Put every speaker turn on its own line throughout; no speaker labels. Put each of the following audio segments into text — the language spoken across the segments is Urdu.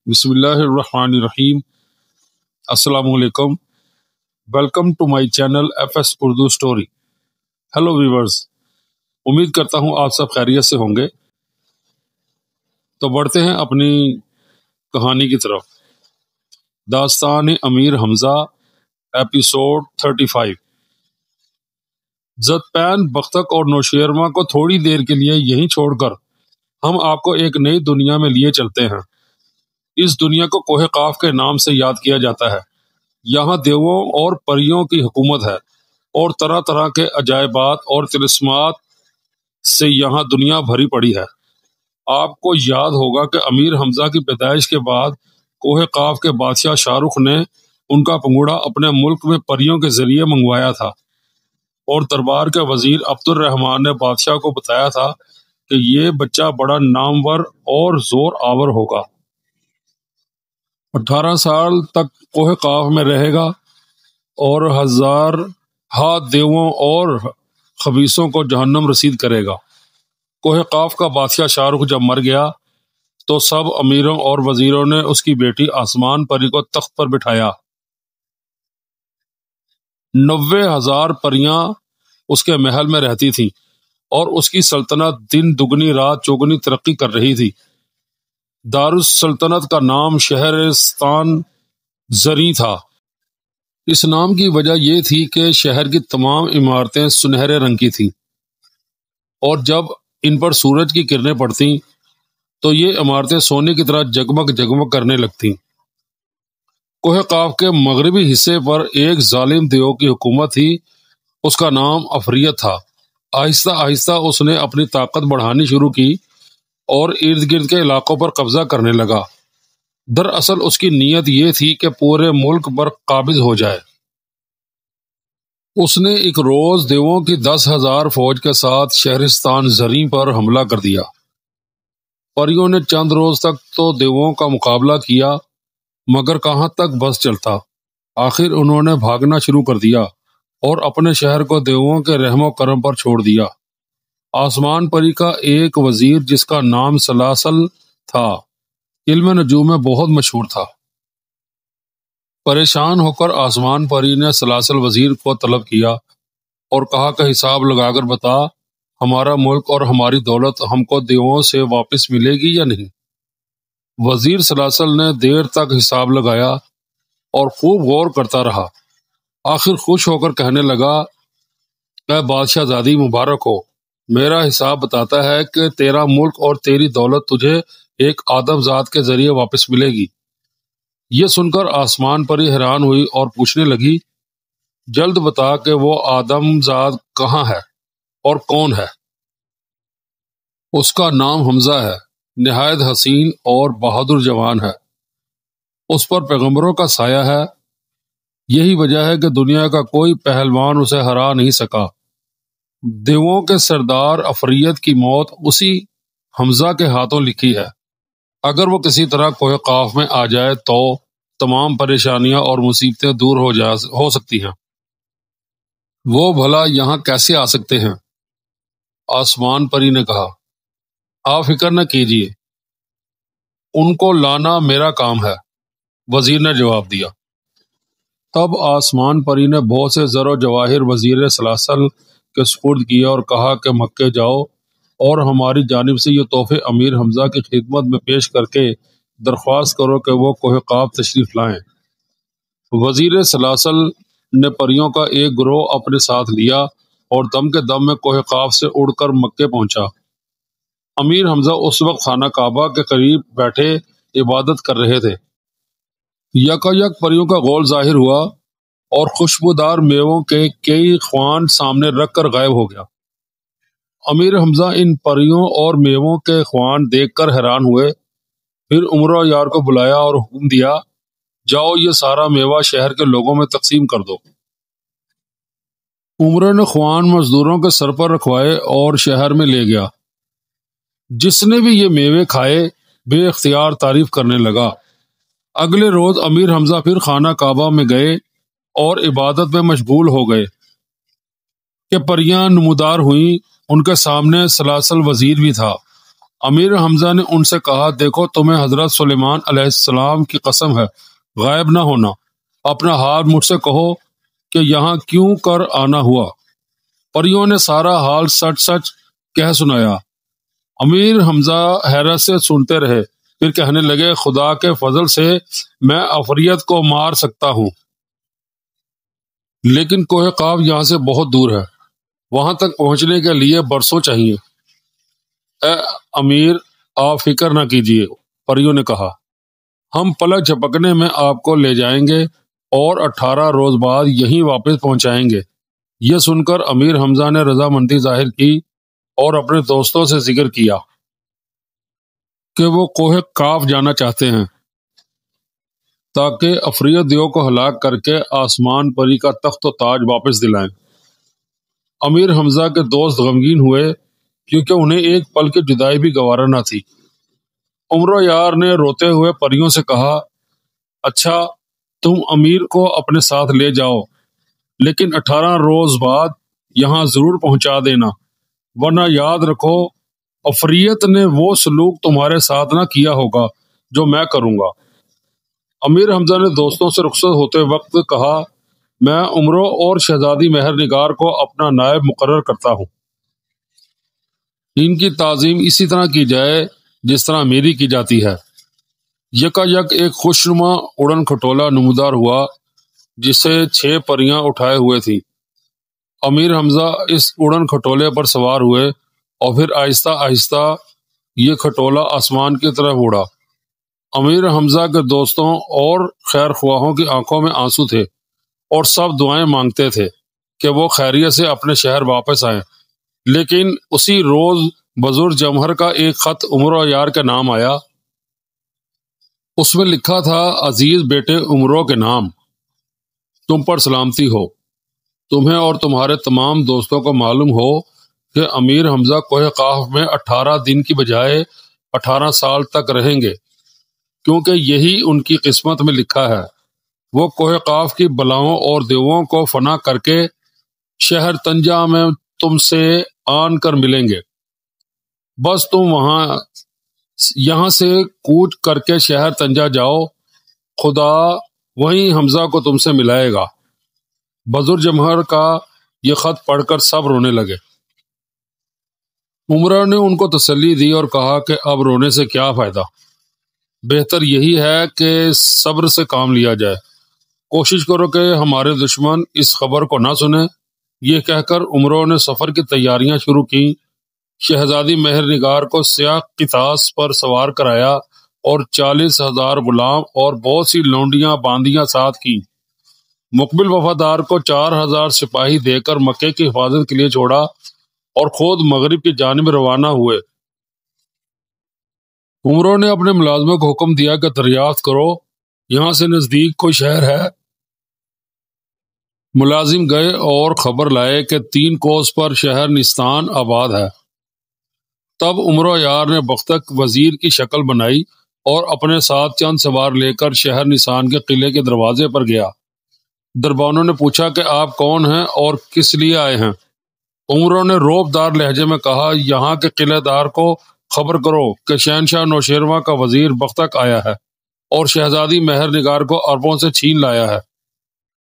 بسم اللہ الرحمن الرحیم۔ السلام علیکم، welcome to my channel F S Urdu story. Hello viewers, امید کرتا ہوں آپ سب خیریت سے ہوں گے۔ تو بڑھتے ہیں اپنی کہانی کی طرف۔ داستان امیر حمزہ، ایپیسوڈ 35۔ زدپین بختک اور نوشیرواں کو تھوڑی دیر کے لیے یہیں چھوڑ کر ہم آپ کو ایک نئی دنیا میں لیے چلتے ہیں۔ اس دنیا کو کوہ قاف کے نام سے یاد کیا جاتا ہے۔ یہاں دیووں اور پریوں کی حکومت ہے اور طرح طرح کے عجائبات اور طلسمات سے یہاں دنیا بھری پڑی ہے۔ آپ کو یاد ہوگا کہ امیر حمزہ کی پیدائش کے بعد کوہ قاف کے بادشاہ شاہ رخ نے ان کا پنگوڑا اپنے ملک میں پریوں کے ذریعے منگوایا تھا، اور دربار کے وزیر عبد الرحمن نے بادشاہ کو بتایا تھا کہ یہ بچہ بڑا نامور اور زور آور ہوگا، 18 سال تک کوہ قاف میں رہے گا اور 1000 دیووں اور خبیثوں کو جہنم رسید کرے گا۔ کوہ قاف کا بادشاہ شاہ رخ جب مر گیا تو سب امیروں اور وزیروں نے اس کی بیٹی آسمان پری کو تخت پر بٹھایا۔ 90,000 پریاں اس کے محل میں رہتی تھیں اور اس کی سلطنت دن دگنی رات چوگنی ترقی کر رہی تھی۔ دارالسلطنت کا نام شہرستان زریں تھا۔ اس نام کی وجہ یہ تھی کہ شہر کی تمام عمارتیں سنہرے رنگ کی تھیں، اور جب ان پر سورج کی کرنیں پڑتیں تو یہ عمارتیں سونے کی طرح جگمگ جگمگ کرنے لگتیں۔ کوہ قاف کے مغربی حصے پر ایک ظالم دیو کی حکومت تھی، اس کا نام عفریت تھا۔ آہستہ آہستہ اس نے اپنی طاقت بڑھانی شروع کی اور ارد گرد کے علاقوں پر قبضہ کرنے لگا۔ دراصل اس کی نیت یہ تھی کہ پورے ملک پر قابض ہو جائے۔ اس نے ایک روز دیووں کی 10,000 فوج کے ساتھ شہرستان زریں پر حملہ کر دیا۔ پریوں نے چند روز تک تو دیووں کا مقابلہ کیا، مگر کہاں تک بس چلتا۔ آخر انہوں نے بھاگنا شروع کر دیا اور اپنے شہر کو دیووں کے رحم و کرم پر چھوڑ دیا۔ آسمان پری کا ایک وزیر جس کا نام سلاسل تھا، علم نجوم میں بہت مشہور تھا۔ پریشان ہو کر آسمان پری نے سلاسل وزیر کو طلب کیا اور کہا کہ حساب لگا کر بتا، ہمارا ملک اور ہماری دولت ہم کو دیووں سے واپس ملے گی یا نہیں؟ وزیر سلاسل نے دیر تک حساب لگایا اور خوب غور کرتا رہا۔ آخر خوش ہو کر کہنے لگا، اے بادشاہ زادی مبارک ہو، میرا حساب بتاتا ہے کہ تیرا ملک اور تیری دولت تجھے ایک آدم ذات کے ذریعے واپس ملے گی۔ یہ سن کر آسمان پری حیران ہوئی اور پوچھنے لگی، جلد بتا کہ وہ آدم ذات کہاں ہے اور کون ہے؟ اس کا نام حمزہ ہے، نہایت حسین اور بہادر جوان ہے، اس پر پیغمبروں کا سایہ ہے، یہی وجہ ہے کہ دنیا کا کوئی پہلوان اسے ہرا نہیں سکا۔ دیووں کے سردار عفریت کی موت اسی حمزہ کے ہاتھوں لکھی ہے۔ اگر وہ کسی طرح کوہ قاف میں آ جائے تو تمام پریشانیاں اور مصیبتیں دور ہو سکتی ہیں۔ وہ بھلا یہاں کیسے آ سکتے ہیں؟ آسمان پری نے کہا، آپ فکر نہ کیجیے، ان کو لانا میرا کام ہے، وزیر نے جواب دیا۔ تب آسمان پری نے بہت سے زر و جواہر وزیر سلاسل کے سپرد کیا اور کہا کہ مکے جاؤ اور ہماری جانب سے یہ تحفے امیر حمزہ کی خدمت میں پیش کر کے درخواست کرو کہ وہ کوہ قاف تشریف لائیں۔ وزیر سلاسل نے پریوں کا ایک گروہ اپنے ساتھ لیا اور دم کے دم میں کوہ قاف سے اڑ کر مکے پہنچا۔ امیر حمزہ اس وقت خانہ کعبہ کے قریب بیٹھے عبادت کر رہے تھے۔ یکایک پریوں کا غول ظاہر ہوا اور خوشبودار میووں کے کئی خوان سامنے رکھ کر غائب ہو گیا۔ امیر حمزہ ان پریوں اور میووں کے خوان دیکھ کر حیران ہوئے، پھر عمرہ یار کو بلایا اور حکم دیا، جاؤ یہ سارا میوہ شہر کے لوگوں میں تقسیم کر دو۔ عمرہ نے خوان مزدوروں کے سر پر رکھوائے اور شہر میں لے گیا۔ جس نے بھی یہ میوے کھائے بے اختیار تعریف کرنے لگا۔ اگلے روز امیر حمزہ پھر خانہ کعبہ میں گئے اور عبادت میں مشغول ہو گئے کہ پریاں نمودار ہوئیں۔ ان کے سامنے سلاسل وزیر بھی تھا۔ امیر حمزہ نے ان سے کہا دیکھو تمہیں حضرت سلیمان علیہ السلام کی قسم ہے غائب نہ ہونا، اپنا حال مجھ سے کہو کہ یہاں کیوں کر آنا ہوا۔ پریوں نے سارا حال سچ سچ کہہ سنایا۔ امیر حمزہ حیرت سے سنتے رہے، پھر کہنے لگے خدا کے فضل سے میں عفریت کو مار سکتا ہوں، لیکن کوہ قاف یہاں سے بہت دور ہے، وہاں تک پہنچنے کے لیے برسوں چاہیے۔ اے امیر آپ فکر نہ کیجیے، پریوں نے کہا، ہم پلک جھپکنے میں آپ کو لے جائیں گے اور 18 روز بعد یہیں واپس پہنچائیں گے۔ یہ سن کر امیر حمزہ نے رضامندی ظاہر کی اور اپنے دوستوں سے ذکر کیا کہ وہ کوہ قاف جانا چاہتے ہیں تاکہ عفریت دیو کو ہلاک کر کے آسمان پری کا تخت و تاج واپس دلائیں۔ امیر حمزہ کے دوست غمگین ہوئے کیونکہ انہیں ایک پل کی جدائی بھی گوارا نہ تھی۔ عمرو یار نے روتے ہوئے پریوں سے کہا اچھا تم امیر کو اپنے ساتھ لے جاؤ، لیکن 18 روز بعد یہاں ضرور پہنچا دینا، ورنہ یاد رکھو عفریت نے وہ سلوک تمہارے ساتھ نہ کیا ہوگا جو میں کروں گا۔ امیر حمزہ نے دوستوں سے رخصت ہوتے وقت کہا میں عمرو اور شہزادی مہر نگار کو اپنا نائب مقرر کرتا ہوں، ان کی تعظیم اسی طرح کی جائے جس طرح میری کی جاتی ہے۔ یکا یک ایک خوشنما اڑن کھٹولا نمودار ہوا جسے 6 پریاں اٹھائے ہوئے تھیں۔ امیر حمزہ اس اڑن کھٹولے پر سوار ہوئے اور پھر آہستہ آہستہ یہ کھٹولا آسمان کی طرف اڑا۔ امیر حمزہ کے دوستوں اور خیر خواہوں کی آنکھوں میں آنسو تھے اور سب دعائیں مانگتے تھے کہ وہ خیریت سے اپنے شہر واپس آئیں، لیکن اسی روز بزرگ جمہر کا ایک خط عمرو یار کے نام آیا۔ اس میں لکھا تھا عزیز بیٹے عمرو کے نام، تم پر سلامتی ہو، تمہیں اور تمہارے تمام دوستوں کو معلوم ہو کہ امیر حمزہ کوہ قاف میں 18 دن کی بجائے 18 سال تک رہیں گے، کیونکہ یہی ان کی قسمت میں لکھا ہے۔ وہ کوہ قاف کی بلاؤں اور دیووں کو فنا کر کے شہر تنجا میں تم سے آن کر ملیں گے، بس تم یہاں سے کوچ کر کے شہر تنجا جاؤ، خدا وہیں حمزہ کو تم سے ملائے گا۔ بزرگ جمہر کا یہ خط پڑھ کر سب رونے لگے۔ عمرہ نے ان کو تسلی دی اور کہا کہ اب رونے سے کیا فائدہ، بہتر یہی ہے کہ صبر سے کام لیا جائے، کوشش کرو کہ ہمارے دشمن اس خبر کو نہ سنیں۔ یہ کہہ کر عمرو نے سفر کی تیاریاں شروع کی، شہزادی مہر نگار کو سیاہ قطاس پر سوار کرایا اور 40,000 غلام اور بہت سی لونڈیاں باندیاں ساتھ کی۔ مقبل وفادار کو 4,000 سپاہی دے کر مکے کی حفاظت کے لیے چھوڑا اور خود مغرب کی جانب روانہ ہوئے۔ عمرو نے اپنے ملازموں کو حکم دیا کہ دریافت کرو یہاں سے نزدیک کوئی شہر ہے۔ ملازم گئے اور خبر لائے کہ 3 کوس پر شہر نستان آباد ہے۔ تب عمرو یار نے بختک وزیر کی شکل بنائی اور اپنے ساتھ چند سوار لے کر شہر نسان کے قلعے کے دروازے پر گیا۔ دربانوں نے پوچھا کہ آپ کون ہیں اور کس لیے آئے ہیں؟ عمرو نے روب دار لہجے میں کہا یہاں کے قلعے دار کو خبر کرو کہ شہنشاہ نوشیروان کا وزیر بختک آیا ہے اور شہزادی مہر نگار کو عربوں سے چھین لایا ہے۔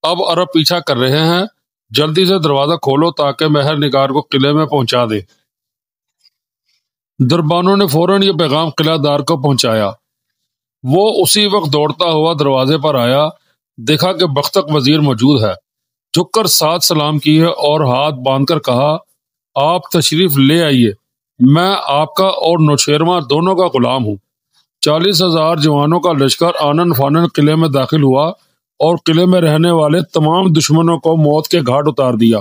اب عرب پیچھا کر رہے ہیں، جلدی سے دروازہ کھولو تاکہ مہر نگار کو قلعے میں پہنچا دے۔ دربانوں نے فوراً یہ پیغام قلعہ دار کو پہنچایا۔ وہ اسی وقت دوڑتا ہوا دروازے پر آیا، دیکھا کہ بختک وزیر موجود ہے، جھک کر 7 سلام کیے اور ہاتھ باندھ کر کہا آپ تشریف لے آئیے، میں آپ کا اور نوشیروان دونوں کا غلام ہوں۔ 40,000 جوانوں کا لشکر آنن فانن قلعے میں داخل ہوا اور قلعے میں رہنے والے تمام دشمنوں کو موت کے گھاٹ اتار دیا،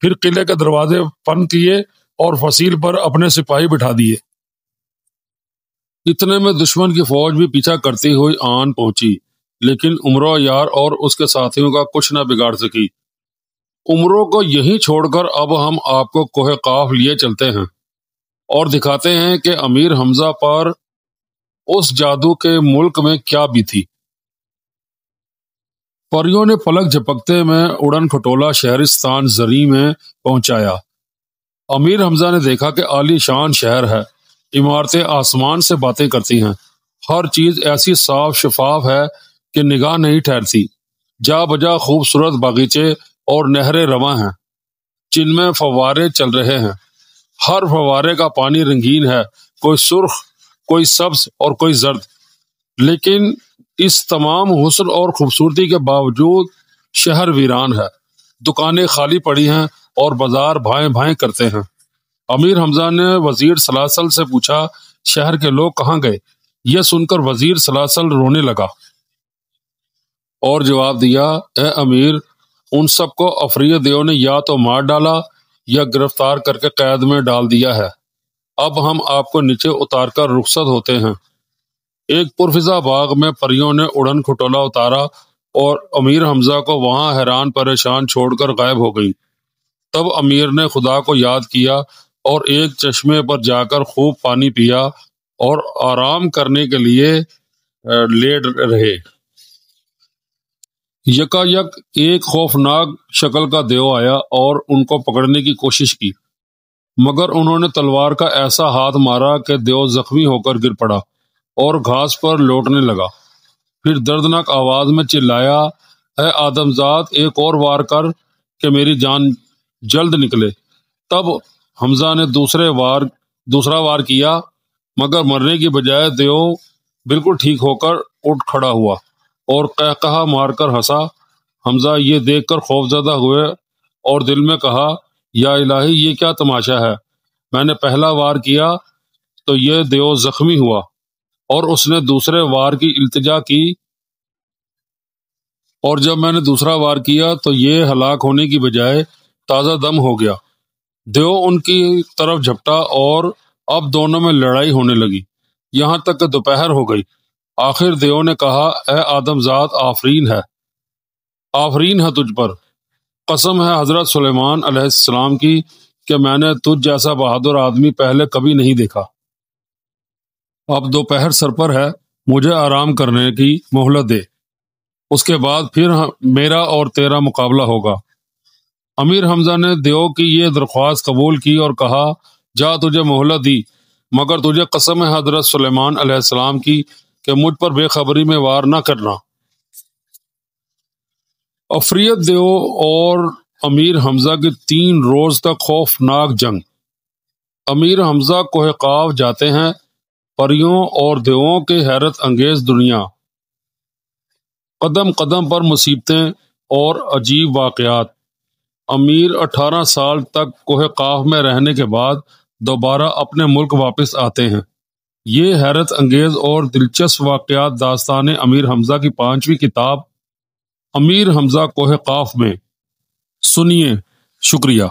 پھر قلعے کے دروازے بند کیے اور فصیل پر اپنے سپاہی بٹھا دیے۔ اتنے میں دشمن کی فوج بھی پیچھا کرتی ہوئی آن پہنچی، لیکن عمرو یار اور اس کے ساتھیوں کا کچھ نہ بگاڑ سکی۔ عمرو کو یہیں چھوڑ کر اب ہم آپ کو کوہ قاف لیے چلتے ہیں اور دکھاتے ہیں کہ امیر حمزہ پر اس جادو کے ملک میں کیا بیتی۔ پریوں نے پلک جھپکتے میں اڑن کھٹولا شہرستان زریں میں پہنچایا۔ امیر حمزہ نے دیکھا کہ عالی شان شہر ہے، عمارتیں آسمان سے باتیں کرتی ہیں، ہر چیز ایسی صاف شفاف ہے کہ نگاہ نہیں ٹھہرتی، جا بجا خوبصورت باغیچے اور نہریں رواں ہیں جن میں فوارے چل رہے ہیں، ہر فوارے کا پانی رنگین ہے، کوئی سرخ، کوئی سبز اور کوئی زرد، لیکن اس تمام حسن اور خوبصورتی کے باوجود شہر ویران ہے، دکانیں خالی پڑی ہیں اور بازار بھائیں بھائیں کرتے ہیں۔ امیر حمزہ نے وزیر سلاسل سے پوچھا، شہر کے لوگ کہاں گئے؟ یہ سن کر وزیر سلاسل رونے لگا اور جواب دیا، اے امیر، ان سب کو افریہ دیو نے یا تو مار ڈالا یا گرفتار کر کے قید میں ڈال دیا ہے، اب ہم آپ کو نیچے اتار کر رخصت ہوتے ہیں۔ ایک پرفضا باغ میں پریوں نے اڑن کھٹولا اتارا اور امیر حمزہ کو وہاں حیران پریشان چھوڑ کر غائب ہو گئی۔ تب امیر نے خدا کو یاد کیا اور ایک چشمے پر جا کر خوب پانی پیا اور آرام کرنے کے لیے لیٹ رہے۔ یکا یک ایک خوفناک شکل کا دیو آیا اور ان کو پکڑنے کی کوشش کی، مگر انہوں نے تلوار کا ایسا ہاتھ مارا کہ دیو زخمی ہو کر گر پڑا اور گھاس پر لوٹنے لگا۔ پھر دردناک آواز میں چلایا، اے آدم ذات، ایک اور وار کر کہ میری جان جلد نکلے۔ تب حمزہ نے دوسرا وار کیا، مگر مرنے کی بجائے دیو بالکل ٹھیک ہو کر اٹھ کھڑا ہوا اور قہقہا مار کر ہنسا۔ حمزہ یہ دیکھ کر خوفزدہ ہوئے اور دل میں کہا، یا الہی، یہ کیا تماشا ہے؟ میں نے پہلا وار کیا تو یہ دیو زخمی ہوا اور اس نے دوسرے وار کی التجا کی، اور جب میں نے دوسرا وار کیا تو یہ ہلاک ہونے کی بجائے تازہ دم ہو گیا۔ دیو ان کی طرف جھپٹا اور اب دونوں میں لڑائی ہونے لگی، یہاں تک کہ دوپہر ہو گئی۔ آخر دیو نے کہا، اے آدم ذات، آفرین ہے تجھ پر، قسم ہے حضرت سلیمان علیہ السلام کی کہ میں نے تجھ جیسا بہادر آدمی پہلے کبھی نہیں دیکھا۔ اب دوپہر سر پر ہے، مجھے آرام کرنے کی مہلت دے، اس کے بعد پھر میرا اور تیرا مقابلہ ہوگا۔ امیر حمزہ نے دیو کی یہ درخواست قبول کی اور کہا، جا، تجھے مہلت دی، مگر تجھے قسم ہے حضرت سلیمان علیہ السلام کی کہ مجھ پر بے خبری میں وار نہ کرنا۔ افریت دیو اور امیر حمزہ کی 3 روز تک خوفناک جنگ۔ امیر حمزہ کوہ قاف جاتے ہیں، پریوں اور دیووں کے حیرت انگیز دنیا، قدم قدم پر مصیبتیں اور عجیب واقعات۔ امیر 18 سال تک کوہ قاف میں رہنے کے بعد دوبارہ اپنے ملک واپس آتے ہیں۔ یہ حیرت انگیز اور دلچسپ واقعات داستان امیر حمزہ کی 5ویں کتاب امیر حمزہ کوہ قاف میں۔ سنیے، شکریہ۔